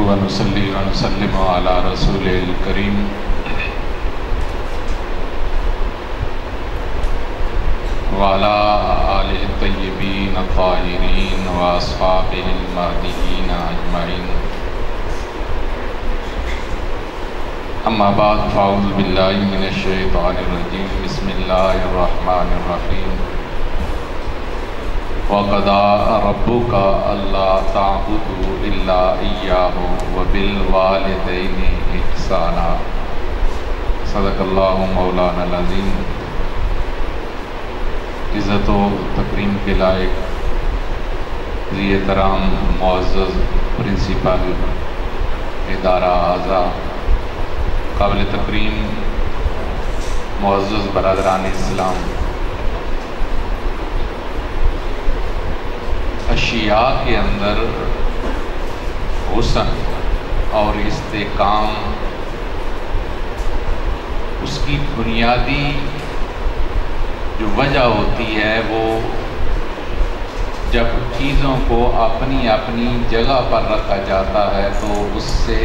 ونصلي ونسلم على رسوله الكريم وعلى آله الطيبين الطاهرين وأصحابه المهديين أجمعين. أما بعد فأعوذ بالله من الشيطان الرجيم. بسم الله الرحمن الرحيم. وَقَضَىٰ رَبُّكَ أَلَّا تَعْبُدُوا إِلَّا إِيَّاهُ وَبِالْوَالِدَيْنِ إِحْسَانًا. صدق اللہ مولانا العظیم. عزت و تکریم کے لائق ذی احترام معزز پرنسپل ادارہ اعضا، قابل تکریم معزز برادران اسلام، اشیاء کے اندر حسن اور استحکام اس کی بنیادی جو وجہ ہوتی ہے وہ جب چیزوں کو اپنی اپنی جگہ پر رکھا جاتا ہے تو اس سے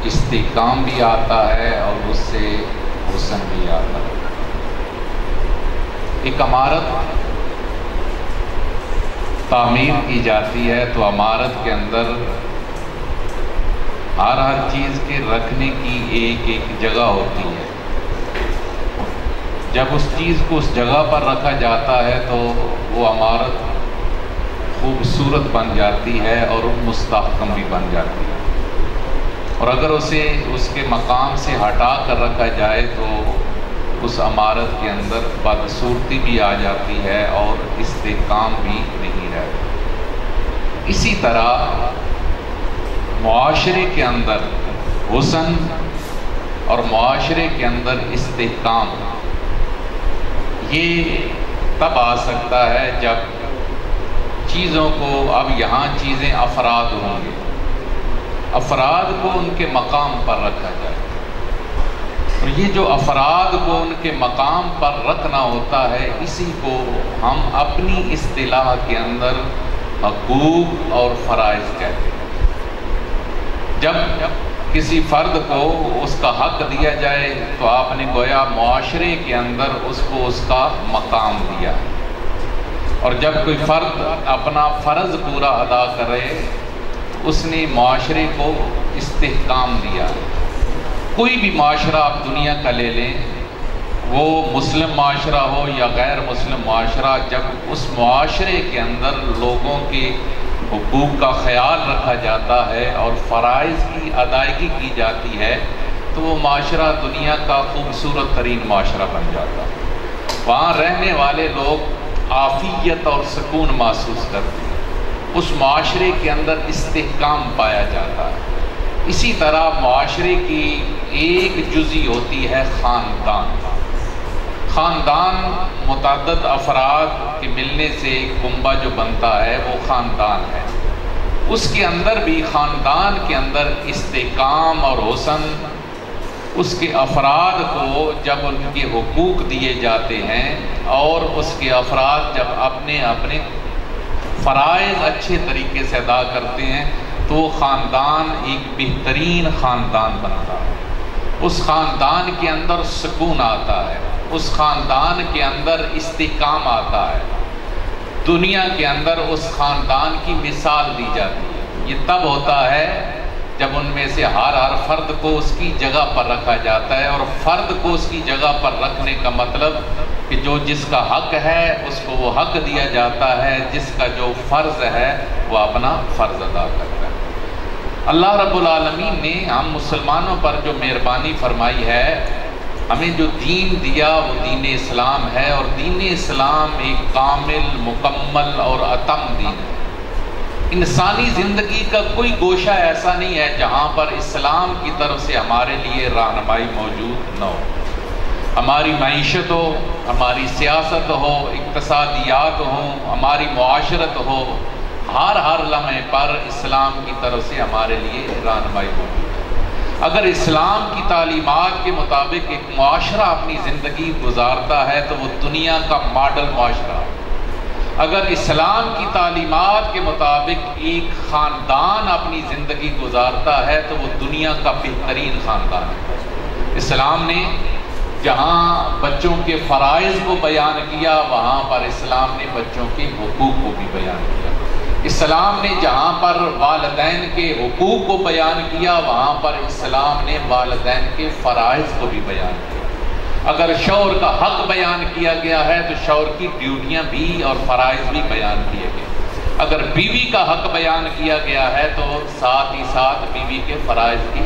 استحکام بھی آتا ہے اور اس سے حسن بھی آتا ہے. ایک عمارت تعمیر کی جاتی ہے تو عمارت کے اندر ہر چیز کے رکھنے کی ایک ایک جگہ ہوتی ہے. جب اس چیز کو اس جگہ پر رکھا جاتا ہے تو وہ عمارت خوبصورت بن جاتی ہے اور مستحکم بھی بن جاتی ہے. اور اگر اسے اس کے مقام سے ہٹا کر رکھا جائے تو اس عمارت کے اندر بدصورتی بھی آ جاتی ہے اور استحکام بھی نہیں رہتا. اسی طرح معاشرے کے اندر حسن اور معاشرے کے اندر استحکام یہ تب آ سکتا ہے جب چیزوں کو، اب یہاں چیزیں افراد ہوں گے، افراد کو ان کے مقام پر رکھا جائے. اور یہ جو افراد کو ان کے مقام پر رکھنا ہوتا ہے اسی کو ہم اپنی اصطلاح کے اندر حقوق اور فرائض کہتے ہیں. جب کسی فرد کو اس کا حق دیا جائے تو آپ نے گویا معاشرے کے اندر اس کو اس کا مقام دیا. اور جب کوئی فرد اپنا فرض پورا ادا کرے اس نے معاشرے کو استحکام دیا. کوئی بھی معاشرہ آپ دنیا کا لے لیں، وہ مسلم معاشرہ ہو یا غیر مسلم معاشرہ، جب اس معاشرے کے اندر لوگوں کے حقوق کا خیال رکھا جاتا ہے اور فرائض کی ادائیگی کی جاتی ہے تو وہ معاشرہ دنیا کا خوبصورت ترین معاشرہ بن جاتا ہے. وہاں رہنے والے لوگ عافیت اور سکون محسوس کرتے ہیں. اس معاشرے کے اندر استحکام پایا جاتا ہے. اسی طرح معاشرے کی ایک جزی ہوتی ہے خاندان. خاندان متعدد افراد کے ملنے سے ایک کنبہ جو بنتا ہے وہ خاندان ہے. اس کے اندر بھی خاندان کے اندر استحکام اور حسن اس کے افراد کو جب ان کے حقوق دیے جاتے ہیں اور اس کے افراد جب اپنے اپنے فرائض اچھے طریقے سے ادا کرتے ہیں تو وہ خاندان ایک بہترین خاندان بنتا ہے. اس خاندان کے اندر سکون آتا ہے، اس خاندان کے اندر استحکام آتا ہے. دنیا کے اندر اس خاندان کی مثال دی جاتی ہے. یہ تب ہوتا ہے جب ان میں سے ہر فرد کو اس کی جگہ پر رکھا جاتا ہے. اور فرد کو اس کی جگہ پر رکھنے کا مطلب کہ جو جس کا حق ہے اس کو وہ حق دیا جاتا ہے، جس کا جو فرض ہے وہ اپنا فرض ادا کرتا ہے. اللہ رب العالمین نے ہم مسلمانوں پر جو مہربانی فرمائی ہے، ہمیں جو دین دیا وہ دین اسلام ہے. اور دین اسلام ایک کامل، مکمل اور اتم دین ہے. انسانی زندگی کا کوئی گوشہ ایسا نہیں ہے جہاں پر اسلام کی طرف سے ہمارے لیے رہنمائی موجود نہ ہو. ہماری معیشت ہو، ہماری سیاست ہو، اقتصادیات ہوں، ہماری معاشرت ہو، ہر لمحے پر اسلام کی طرف سے ہمارے لیے رہنمائی موجود ہے. اگر اسلام کی تعلیمات کے مطابق ایک معاشرہ اپنی زندگی گزارتا ہے تو وہ دنیا کا ماڈل معاشرہ ہے. اگر اسلام کی تعلیمات کے مطابق ایک خاندان اپنی زندگی گزارتا ہے تو وہ دنیا کا بہترین خاندان ہے۔ اسلام نے جہاں بچوں کے فرائض کو بیان کیا وہاں پر اسلام نے بچوں کے حقوق کو بھی بیان کیا۔ اسلام نے جہاں پر والدین کے حقوق کو بیان کیا وہاں پر اسلام نے والدین کے فرائض کو بھی بیان کیا۔ اگر شوہر کا حق بیان کیا گیا ہے تو شوہر کی ڈیوٹیاں بھی اور فرائض بھی بیان کیے گئے۔ اگر بیوی کا حق بیان کیا گیا ہے تو ساتھ ہی ساتھ بیوی کے فرائض کی۔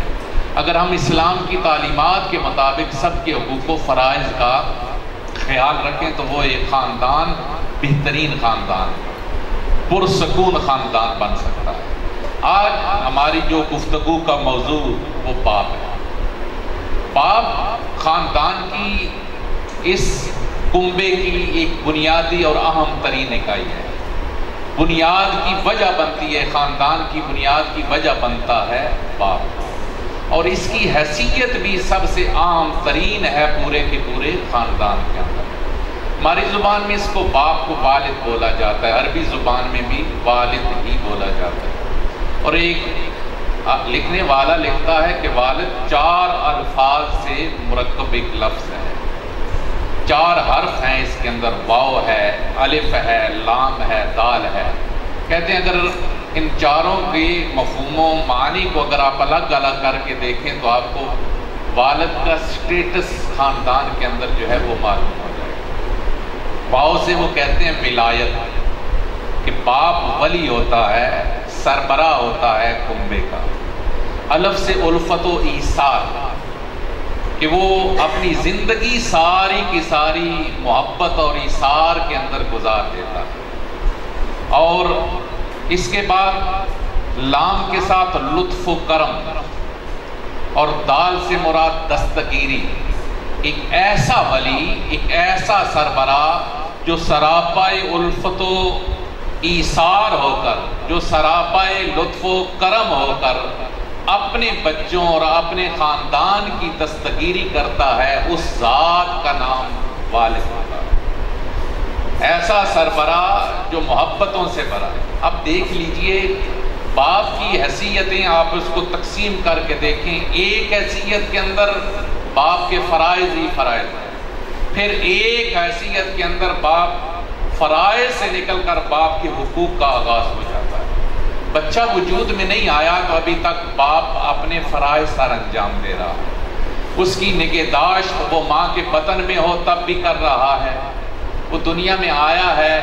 اگر ہم اسلام کی تعلیمات کے مطابق سب کے حقوق و فرائض کا خیال رکھیں تو وہ ایک خاندان بہترین خاندان، پرسکون خاندان بن سکتا ہے۔ آج ہماری جو گفتگو کا موضوع وہ باپ ہے۔ باپ خاندان کی اس کنبے کی ایک بنیادی اور اہم ترین اکائی ہے۔ بنیاد کی وجہ بنتی ہے، خاندان کی بنیاد کی وجہ بنتا ہے باپ، اور اس کی حیثیت بھی سب سے عام ترین ہے پورے کے پورے خاندان کے اندر۔ ہماری زبان میں اس کو باپ کو والد بولا جاتا ہے، عربی زبان میں بھی والد ہی بولا جاتا ہے۔ اور ایک لکھنے والا لکھتا ہے کہ والد 4 الفاظ سے مرکب ایک لفظ ہے، 4 حرف ہیں اس کے اندر، واو ہے، الف ہے، لام ہے، دال ہے۔ کہتے ہیں اگر ان چاروں کے مفہوم و معنی کو اگر آپ الگ الگ کر کے دیکھیں تو آپ کو والد کا سٹیٹس خاندان کے اندر جو ہے وہ معلوم ہو جائے گا۔ واو سے وہ کہتے ہیں ولایت، کہ باپ ولی ہوتا ہے، سربراہ ہوتا ہے کنبے کا۔ الف سے الفت و ایثار، کہ وہ اپنی زندگی ساری کی ساری محبت اور ایثار کے اندر گزار دیتا ہے۔ اور اس کے بعد لام کے ساتھ لطف و کرم، اور دال سے مراد دستگیری، ایک ایسا ولی، ایک ایسا سربراہ جو سراپائے الفت و ایثار ہو کر، جو سراپائے لطف و کرم ہو کر اپنے بچوں اور اپنے خاندان کی دستگیری کرتا ہے، اس ذات کا نام والد ہوتا ہے۔ ایسا سربراہ جو محبتوں سے بھرا ہے۔ اب دیکھ لیجئے باپ کی حیثیتیں، آپ اس کو تقسیم کر کے دیکھیں۔ ایک حیثیت کے اندر باپ کے فرائض ہی فرائض ہیں، پھر ایک حیثیت کے اندر باپ فرائض سے نکل کر باپ کے حقوق کا آغاز ہو جاتا ہے۔ بچہ وجود میں نہیں آیا تو ابھی تک باپ اپنے فرائض سر انجام دے رہا ہے۔ اس کی نگہداشت وہ ماں کے بطن میں ہو تب بھی کر رہا ہے، وہ دنیا میں آیا ہے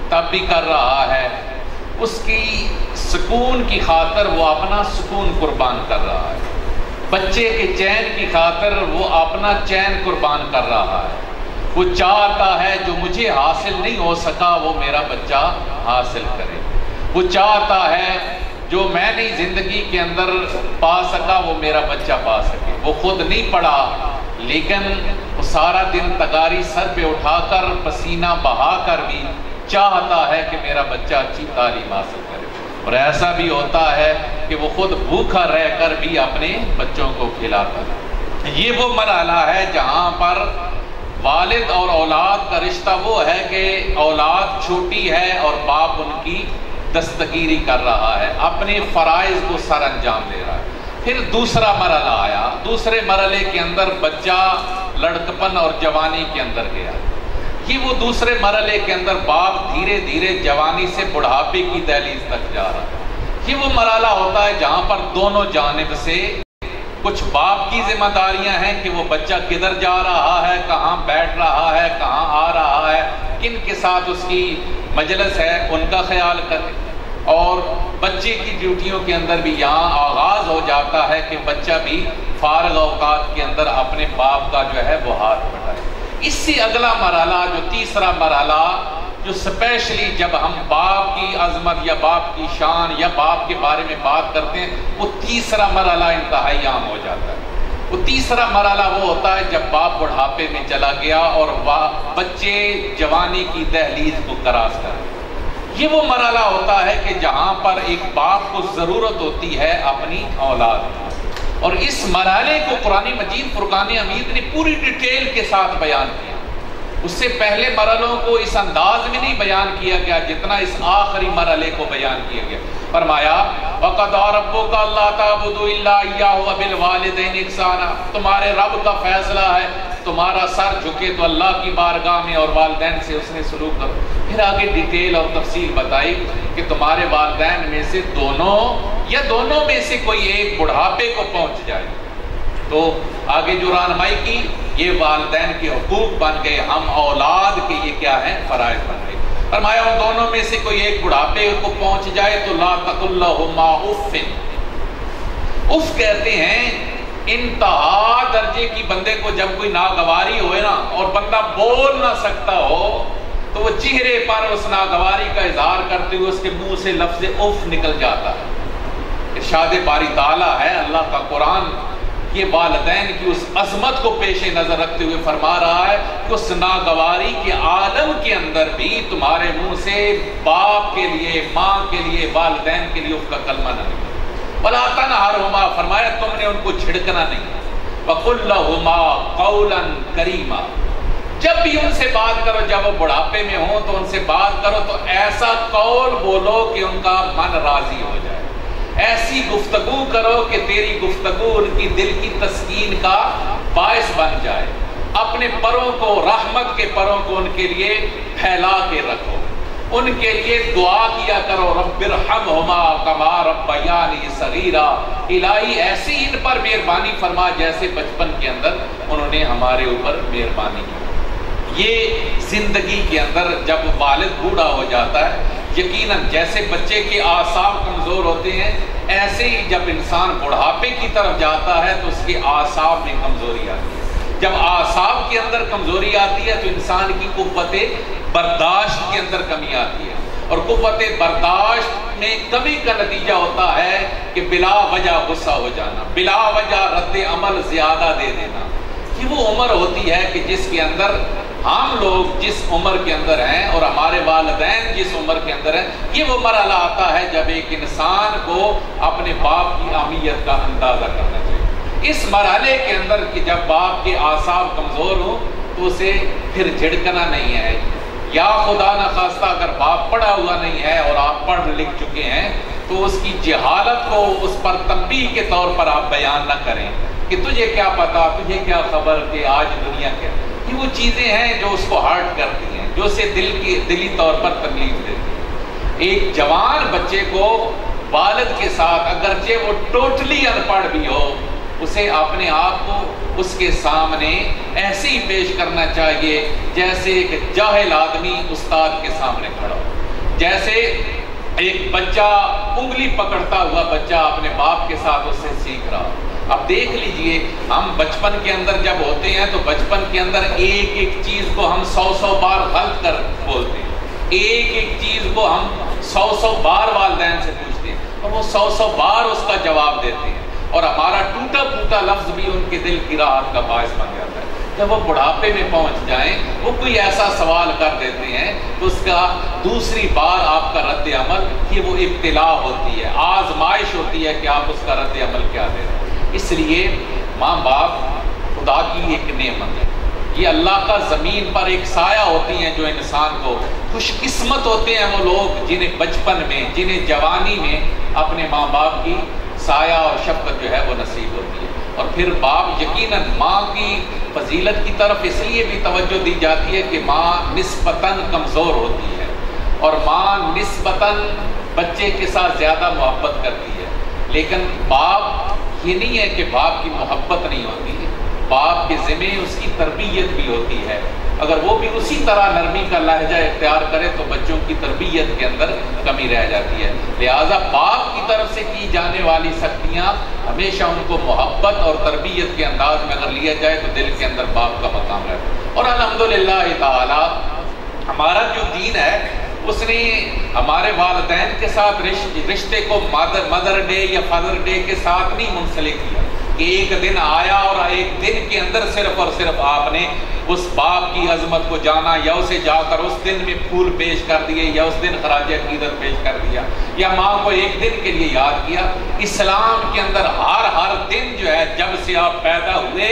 تب بھی کر رہا ہے۔ اس کی سکون کی خاطر وہ اپنا سکون قربان کر رہا ہے، بچے کے چین کی خاطر وہ اپنا چین قربان کر رہا ہے۔ وہ چاہتا ہے جو مجھے حاصل نہیں ہو سکا وہ میرا بچہ حاصل کرے، وہ چاہتا ہے جو میں نہیں زندگی کے اندر پا سکا وہ میرا بچہ پا سکے۔ وہ خود نہیں پڑھا لیکن وہ سارا دن تگاری سر پہ اٹھا کر پسینہ بہا کر بھی چاہتا ہے کہ میرا بچہ اچھی تعلیم حاصل کرے، اور ایسا بھی ہوتا ہے کہ وہ خود بھوکا رہ کر بھی اپنے بچوں کو کھلاتا ہے۔ یہ وہ مرحلہ ہے جہاں پر والد اور اولاد کا رشتہ وہ ہے کہ اولاد چھوٹی ہے اور باپ ان کی دستگیری کر رہا ہے، اپنے فرائض کو سر انجام دے رہا ہے۔ پھر دوسرا مرحلہ آیا، دوسرے مرحلے کے اندر بچہ لڑکپن اور جوانی کے اندر گیا۔ یہ وہ دوسرے مرحلے کے اندر باپ دھیرے دھیرے جوانی سے بڑھاپے کی دہلیز تک جا رہا ہے۔ یہ وہ مرحلہ ہوتا ہے جہاں پر دونوں جانب سے کچھ باپ کی ذمہ داریاں ہیں کہ وہ بچہ کدھر جا رہا ہے، کہاں بیٹھ رہا ہے، کہاں آ رہا ہے، کن کے ساتھ اس کی مجلس ہے، ان کا خیال کرے۔ اور بچے کی ڈیوٹیوں کے اندر بھی یہاں آغاز ہو جاتا ہے کہ بچہ بھی فارغ اوقات کے اندر اپنے باپ کا جو ہے وہ ہاتھ بٹائے۔ اس سے اگلا مرحلہ جو تیسرا مرحلہ، جو سپیشلی جب ہم باپ کی عظمت یا باپ کی شان یا باپ کے بارے میں بات کرتے ہیں، وہ تیسرا مرحلہ انتہائی عام ہو جاتا ہے۔ وہ تیسرا مرحلہ وہ ہوتا ہے جب باپ بڑھاپے میں چلا گیا اور بچے جوانی کی دہلیز کو کراس کر گئے۔ یہ وہ مرحلہ ہوتا ہے کہ جہاں پر ایک باپ کو ضرورت ہوتی ہے اپنی اولاد کی، اور اس مرحلے کو قرآن مجید فرقان حمید نے پوری ڈیٹیل کے ساتھ بیان کیا۔ اس سے پہلے مرحلوں کو اس انداز میں نہیں بیان کیا گیا جتنا اس آخری مرحلے کو بیان کیا گیا۔ فرمایا وَقَضَىٰ رَبُّكَ أَلَّا تَعْبُدُوا إِلَّا إِيَّاهُ وَبِالْوَالِدَيْنِ إِحْسَانًا، تمہارے رب کا فیصلہ ہے تمہارا سر جھکے تو اللہ کی بارگاہ میں اور والدین سے اس نے سلوک کرو۔ پھر آگے ڈیٹیل اور تفصیل بتائی کہ تمہارے والدین میں سے دونوں یا دونوں میں سے کوئی ایک بڑھاپے کو پہنچ جائے تو آگے جو رہنمائی کی، یہ والدین کے حقوق بن گئے، ہم اولاد کے یہ کیا ہیں، فرائض بن گئے۔ فرمایا ان دونوں میں سے کوئی ایک بڑھاپے کو پہنچ جائے تو لا تقل لہما اف، اف کہتے ہیں انتہا درجے کی بندے کو جب کوئی ناگواری ہوئے نا اور بندہ بول نہ سکتا ہو تو وہ چہرے پر اس ناگواری کا اظہار کرتے ہوئے اس کے منہ سے لفظ اف نکل جاتا ہے۔ ارشاد باری تعالیٰ ہے اللہ کا قرآن، یہ والدین کی اس عظمت کو پیش نظر رکھتے ہوئے فرما رہا ہے کہ اس ناگواری کے عالم کے اندر بھی تمہارے منہ سے باپ کے لیے، ماں کے لیے، والدین کے لیے اف کا کلمہ نہ نکلے۔ وَلَا تَنْهَرْهُمَا، فرمایا تم نے ان کو جھڑکنا نہیں۔ وَقُلْ لَهُمَا قَوْلًا كَرِيمًا، جب بھی ان سے بات کرو، جب وہ بڑھاپے میں ہوں تو ان سے بات کرو تو ایسا قول بولو کہ ان کا من راضی ہو جائے، ایسی گفتگو کرو کہ تیری گفتگو ان کی دل کی تسکین کا باعث بن جائے۔ اپنے پروں کو، رحمت کے پروں کو ان کے لیے پھیلا کے رکھو، ان کے لیے دعا کیا کرو رب ارحمہما کما ربیانی صغیرا، الہی ایسی ان پر مہربانی فرما جیسے بچپن کے اندر انہوں نے ہمارے اوپر مہربانی کی۔ یہ زندگی کے اندر جب والد بوڑھا ہو جاتا ہے، یقیناً جیسے بچے کے اعصاب کمزور ہوتے ہیں ایسے ہی جب انسان بڑھاپے کی طرف جاتا ہے تو اس کے اعصاب میں کمزوری آتی ہے۔ جب اعصاب کے اندر کمزوری آتی ہے تو انسان کی قوت برداشت کے اندر کمی آتی ہے، اور قوت برداشت میں کمی کا نتیجہ ہوتا ہے کہ بلا وجہ غصہ ہو جانا، بلا وجہ رد عمل زیادہ دے دینا۔ یہ وہ عمر ہوتی ہے کہ جس کے اندر ہم لوگ جس عمر کے اندر ہیں اور ہمارے والدین جس عمر کے اندر ہیں، یہ وہ مرحلہ آتا ہے جب ایک انسان کو اپنے باپ کی اہمیت کا اندازہ کرنا چاہیے۔ اس مرحلے کے اندر کہ جب باپ کے اعصاب کمزور ہوں تو اسے پھر جھڑکنا نہیں ہے، یا خدا نخواستہ اگر باپ پڑھا ہوا نہیں ہے اور آپ پڑھ لکھ چکے ہیں تو اس کی جہالت کو اس پر تنبیہ کے طور پر آپ بیان نہ کریں کہ تجھے کیا پتا، تجھے کیا خبر کہ آج دنیا کیا۔ یہ وہ چیزیں ہیں جو اس کو ہارٹ کرتی ہیں، جو اسے دلی طور پر تکلیف دیتی ہیں۔ ایک جوان بچے کو والد کے ساتھ اگرچہ وہ ٹوٹلی ان پڑھ بھی ہو، اسے اپنے آپ کو اس کے سامنے ایسے ہی پیش کرنا چاہیے جیسے ایک جاہل آدمی استاد کے سامنے کھڑا ہو، جیسے ایک بچہ انگلی پکڑتا ہوا بچہ اپنے باپ کے ساتھ اس سے سیکھ رہا ہو۔ اب دیکھ لیجئے ہم بچپن کے اندر جب ہوتے ہیں تو بچپن کے اندر ایک ایک چیز کو ہم 100 بار غلط کر بولتے ہیں، ایک ایک چیز کو ہم 100 بار والدین سے پوچھتے ہیں اور وہ 100 بار اس کا جواب دیتے ہیں، اور ہمارا ٹوٹا پھوٹا لفظ بھی ان کے دل کی راحت کا باعث بن جاتا ہے۔ جب وہ بڑھاپے میں پہنچ جائیں، وہ کوئی ایسا سوال کر دیتے ہیں تو اس کا دوسری بار آپ کا رد عمل، یہ وہ ابتلا ہوتی ہے، آزمائش ہوتی ہے کہ آپ اس کا رد عمل کیا دے رہے ہیں۔ اس لیے ماں باپ خدا کی ایک نعمت ہے، یہ اللہ کا زمین پر ایک سایہ ہوتی ہیں جو انسان کو، خوش قسمت ہوتے ہیں وہ لوگ جنہیں بچپن میں، جنہیں جوانی میں اپنے ماں باپ کی سایہ اور شفقت جو ہے وہ نصیب ہوتی ہے۔ اور پھر باپ یقیناً ماں کی فضیلت کی طرف اس لیے بھی توجہ دی جاتی ہے کہ ماں نسبتاً کمزور ہوتی ہے اور ماں نسبتاً بچے کے ساتھ زیادہ محبت کرتی ہے، لیکن باپ یہ نہیں ہے کہ باپ کی محبت نہیں ہوتی، باپ کے ذمہ اس کی تربیت بھی ہوتی ہے۔ اگر وہ بھی اسی طرح نرمی کا لہجہ اختیار کرے تو بچوں کی تربیت کے اندر کمی رہ جاتی ہے۔ لہٰذا باپ کی طرف سے کی جانے والی سختیاں ہمیشہ ان کو محبت اور تربیت کے انداز میں اگر لیا جائے تو دل کے اندر باپ کا مقام رہتا ہے۔ اور الحمدللہ تعالی ہمارا جو دین ہے اس نے ہمارے والدین کے ساتھ رشتے کو مدر ڈے یا فادر ڈے کے ساتھ نہیں منسلک کیا کہ ایک دن آیا اور ایک دن کے اندر صرف اور صرف آپ نے اس باپ کی عظمت کو جانا یا اسے جا کر اس دن میں پھول پیش کر دیے یا اس دن خراج عقیدت پیش کر دیا یا ماں کو ایک دن کے لیے یاد کیا۔ اسلام کے اندر ہر دن جو ہے جب سے آپ پیدا ہوئے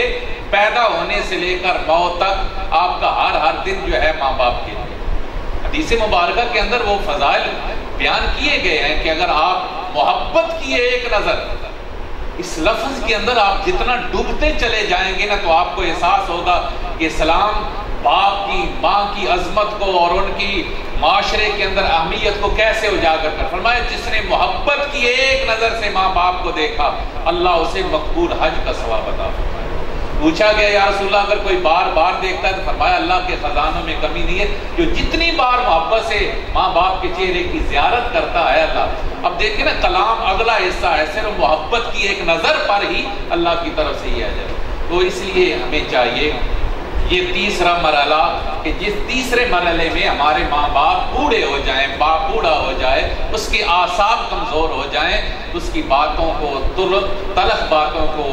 پیدا ہونے سے لے کر موت تک آپ کا ہر دن جو ہے ماں باپ کے لیے۔ حدیث مبارکہ کے اندر وہ فضائل بیان کیے گئے ہیں کہ اگر آپ محبت کی ایک نظر اس لفظ کے اندر آپ جتنا ڈوبتے چلے جائیں گے نا، تو آپ کو احساس ہوگا کہ اسلام باپ کی ماں کی عظمت کو اور ان کی معاشرے کے اندر اہمیت کو کیسے اجاگر کر۔ فرمایا جس نے محبت کی ایک نظر سے ماں باپ کو دیکھا، اللہ اسے مقبول حج کا ثواب عطا فرمائے۔ پوچھا گیا یا رسول اللہ اگر کوئی بار بار دیکھتا ہے تو فرمایا اللہ کے خزانوں میں کمی نہیں ہے، جو جتنی بار محبت سے ماں باپ کے چہرے کی زیارت کرتا ہے اللہ۔ اب دیکھیں نا کلام اگلا حصہ ہے، صرف محبت کی ایک نظر پر ہی اللہ کی طرف سے یہ اجر۔ تو اس لیے ہمیں چاہیے یہ تیسرا مرحلہ کہ جس تیسرے مرحلے میں ہمارے ماں باپ بوڑھے ہو جائیں، باپ بوڑھا ہو جائے، اس کے اعصاب کمزور ہو جائیں، اس کی باتوں کو تلخ باتوں کو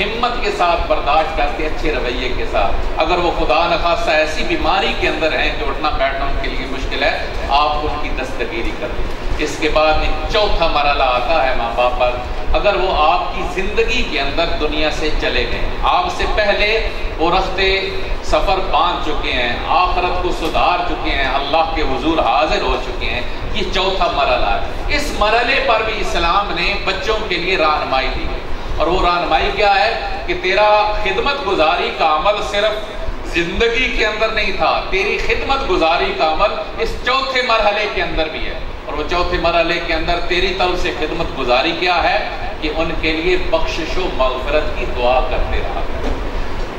ہمت کے ساتھ برداشت کرتے، اچھے رویے کے ساتھ۔ اگر وہ خدا نخواستہ ایسی بیماری کے اندر ہیں کہ اٹھنا بیٹھنا ان کے لیے مشکل ہے، آپ ان کی دستگیری کر دیں۔ اس کے بعد ایک چوتھا مرحلہ آتا ہے ماں باپ پر، اگر وہ آپ کی زندگی کے اندر دنیا سے چلے گئے، آپ سے پہلے وہ رختے سفر باندھ چکے ہیں، آخرت کو سدھار چکے ہیں، اللہ کے حضور حاضر ہو چکے ہیں، یہ چوتھا مرحلہ ہے۔ اس مرحلے پر بھی اسلام نے بچوں کے لیے رہنمائی دی ہے، اور وہ رہنمائی کیا ہے کہ تیرا خدمت گزاری کا عمل صرف زندگی کے اندر نہیں تھا، تیری خدمت گزاری کا عمل اس چوتھے مرحلے کے اندر بھی ہے۔ اور وہ چوتھے مرحلے کے اندر تیری طرف سے خدمت گزاری کیا ہے کہ ان کے لیے بخشش و مغفرت کی دعا کرتے رہا۔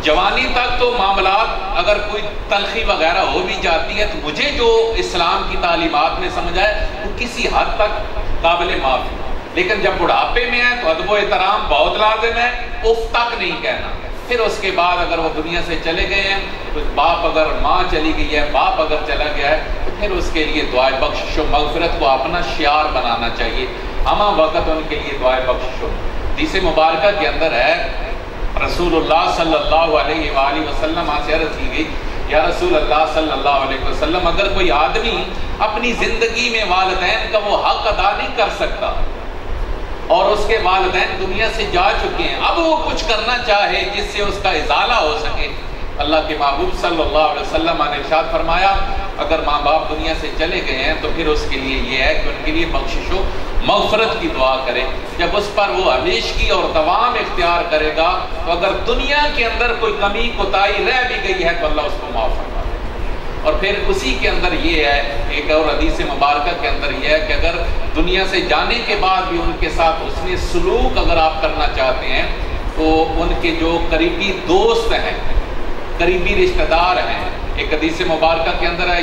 جوانی تک تو معاملات اگر کوئی تلخی وغیرہ ہو بھی جاتی ہے تو مجھے جو اسلام کی تعلیمات نے سمجھا ہے وہ کسی حد تک قابل معافی، لیکن جب بڑھاپے میں ہے تو ادب و احترام بہت لازم ہے، اف تک نہیں کہنا۔ پھر اس کے بعد اگر وہ دنیا سے چلے گئے ہیں تو باپ اگر ماں چلی گئی ہے، باپ اگر چلا گیا ہے تو پھر اس کے لیے دعائے بخشش و مغفرت کو اپنا شعار بنانا چاہیے، ہمہ وقت ان کے لیے دعائے بخشش و۔ حدیث مبارکہ کے اندر ہے رسول اللہ صلی اللہ علیہ وآلہ وسلم سے عرض کی گئی یا رسول اللہ صلی اللہ علیہ وسلم اگر کوئی آدمی اپنی زندگی میں والدین کا وہ حق ادا نہیں کر سکتا اور اس کے والدین دنیا سے جا چکے ہیں، اب وہ کچھ کرنا چاہے جس سے اس کا ازالہ ہو سکے، اللہ کے محبوب صلی اللہ علیہ وسلم نے ارشاد فرمایا اگر ماں باپ دنیا سے چلے گئے ہیں تو پھر اس کے لیے یہ ہے کہ ان کے لیے بخشش و مغفرت کی دعا کرے۔ جب اس پر وہ ہمیشگی اور دوام اختیار کرے گا تو اگر دنیا کے اندر کوئی کمی کوتاہی رہ بھی گئی ہے تو اللہ اس کو معاف فرما دے۔ اور پھر اسی کے اندر یہ ہے، ایک اور حدیث مبارکہ کے اندر یہ ہے کہ اگر دنیا سے جانے کے بعد بھی ان کے ساتھ حسن سلوک اگر آپ کرنا چاہتے ہیں تو ان کے جو قریبی دوست ہیں، قریبی رشتہ دار ہیں، ایک حدیث مبارکہ کے اندر ہے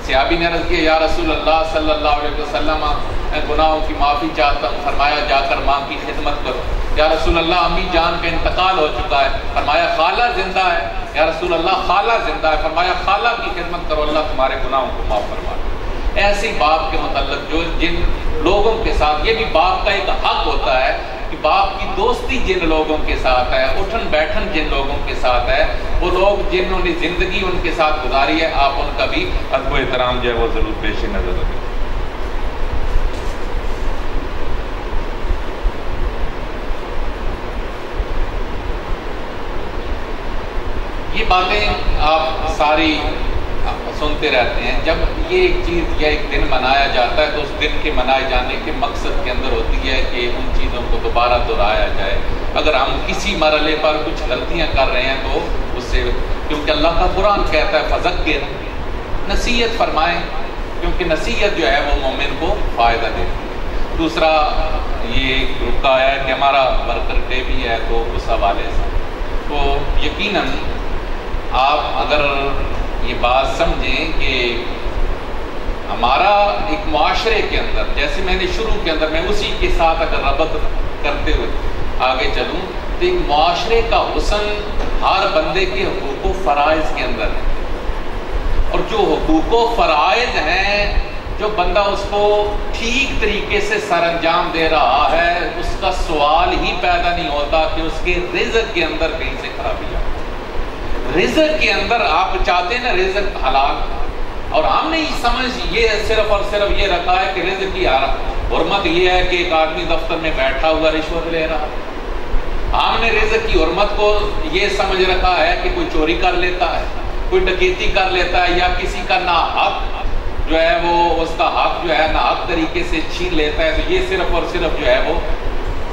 صحابی نے عرض کیا یا رسول اللہ صلی اللہ علیہ وسلم میں گناہوں کی معافی چاہتا ہوں، فرمایا جا کر ماں کی خدمت کرو۔ یا رسول اللہ امی جان کا انتقال ہو چکا ہے، فرمایا خالہ زندہ ہے۔ یا رسول اللہ خالہ زندہ ہے، فرمایا خالہ کی خدمت کرو، اللہ تمہارے گناہوں کو معاف فرما دے۔ ایسے باپ کے متعلق جو جن لوگوں کے ساتھ، یہ بھی باپ کا ایک حق ہوتا ہے کہ باپ کی دوستی جن لوگوں کے ساتھ ہے، اٹھن بیٹھن جن لوگوں کے ساتھ ہے، وہ لوگ جنہوں نے زندگی ان کے ساتھ گزاری ہے، آپ ان کا بھی ادب و احترام جو ہے وہ ضرور پیش نظر رکھیں۔ یہ باتیں آپ ساری سنتے رہتے ہیں، جب یہ ایک چیز یا ایک دن منایا جاتا ہے تو اس دن کے منائے جانے کے مقصد کے اندر ہوتی ہے کہ ان چیزوں کو دوبارہ دہرایا جائے۔ اگر ہم کسی مرحلے پر کچھ غلطیاں کر رہے ہیں تو اس سے، کیونکہ اللہ کا قرآن کہتا ہے فذکر، نصیحت فرمائیں، کیونکہ نصیحت جو ہے وہ مومن کو فائدہ دیتی ہے۔ دوسرا یہ رکا ہے کہ ہمارا برکر ڈے بھی ہے تو اس حوالے سے تو یقیناً آپ اگر یہ بات سمجھیں کہ ہمارا ایک معاشرے کے اندر، جیسے میں نے شروع کے اندر میں اسی کے ساتھ اگر ربط کرتے ہوئے آگے چلوں تو ایک معاشرے کا حسن ہر بندے کے حقوق و فرائض کے اندر ہے، اور جو حقوق و فرائض ہیں جو بندہ اس کو ٹھیک طریقے سے سر انجام دے رہا ہے، اس کا سوال ہی پیدا نہیں ہوتا کہ اس کے رزق کے اندر کہیں سے خرابی آئے۔ رزق کے اندر آپ چاہتے ہیں نا رزق حلال، اور ہم نے سمجھ یہ صرف اور صرف یہ رکھا ہے کہ رزق کی حرمت یہ ہے کہ ایک آدمی دفتر میں بیٹھا ہوا رشوت لے رہا۔ ہم نے رزق کی حرمت کو یہ سمجھ رکھا ہے کہ کوئی چوری کر لیتا ہے، کوئی ڈکیتی کر لیتا ہے، یا کسی کا ناحق جو ہے وہ اس کا حق جو ہے ناحق طریقے سے چھین لیتا ہے، تو یہ صرف اور صرف جو ہے وہ،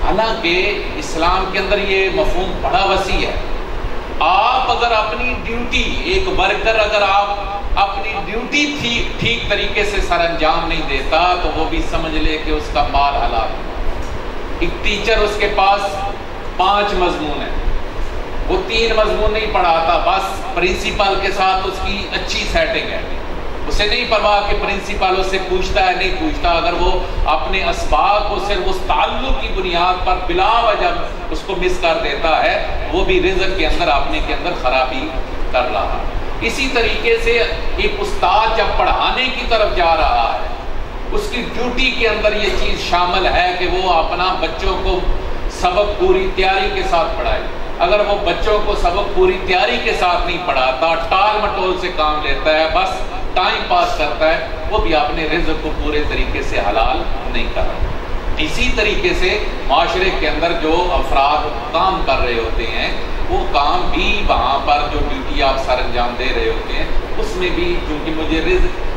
حالانکہ اسلام کے اندر یہ مفہوم بڑا وسیع ہے۔ آپ اگر اپنی ڈیوٹی، ایک ورکر اگر آپ اپنی ڈیوٹی ٹھیک طریقے سے سر انجام نہیں دیتا تو وہ بھی سمجھ لے کہ اس کا مال حلال ہے۔ ایک ٹیچر، اس کے پاس 5 مضمون ہیں، وہ 3 مضمون نہیں پڑھاتا، بس پرنسپل کے ساتھ اس کی اچھی سیٹنگ ہے، اسے نہیں پرواہ کہ پرنسپل اس سے پوچھتا ہے نہیں پوچھتا، اگر وہ اپنے اسباق کو صرف اس تعلق کی بنیاد پر بلا وجہ اس کو مس کر دیتا ہے، وہ بھی رزق کے اندر اپنے کے اندر خرابی کر رہا ہے۔ اسی طریقے سے ایک استاد جب پڑھانے کی طرف جا رہا ہے، اس کی ڈیوٹی کے اندر یہ چیز شامل ہے کہ وہ اپنا بچوں کو سبق پوری تیاری کے ساتھ پڑھائے۔ اگر وہ بچوں کو سبق پوری تیاری کے ساتھ نہیں پڑھاتا، ٹال مٹول سے کام لیتا ہے، بس ٹائم پاس کرتا ہے، وہ بھی اپنے رزق کو پورے طریقے سے حلال نہیں کر رہا۔ اسی طریقے سے معاشرے کے اندر جو افراد کام کر رہے ہوتے ہیں، وہ کام بھی وہاں پر جو ڈیوٹی آپ سر انجام دے رہے ہوتے ہیں، اس میں بھی چونکہ مجھے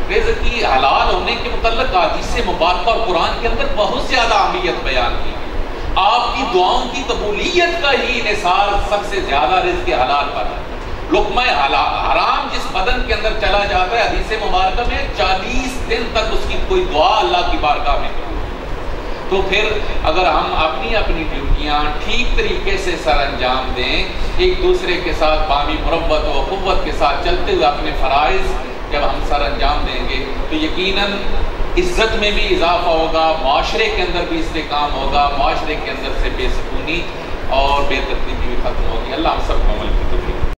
رزق کی حلال ہونے کے متعلق حدیث مبارکہ اور قرآن کے اندر بہت زیادہ اہمیت بیان کی۔ آپ کی دعاؤں کی قبولیت کا ہی انحصار سب سے زیادہ رزق حلال پر ہے۔ لقمہ حرام جس بدن کے اندر چلا جاتا ہے، حدیث مبارکہ میں 40 دن تک اس کی کوئی دعا اللہ کی بارگاہ میں قبول نہیں۔ تو پھر اگر ہم اپنی ڈیوٹیاں ٹھیک طریقے سے سر انجام دیں، ایک دوسرے کے ساتھ بامی مربت و قوت کے ساتھ چلتے ہوئے اپنے فرائض جب ہم سر انجام دیں گے تو یقیناً عزت میں بھی اضافہ ہوگا، معاشرے کے اندر بھی استحکام ہوگا، معاشرے کے اندر سے بے سکونی اور بے ترتیبی بھی ختم ہوگی۔ اللہ ہم سب کو عمل کی توفیق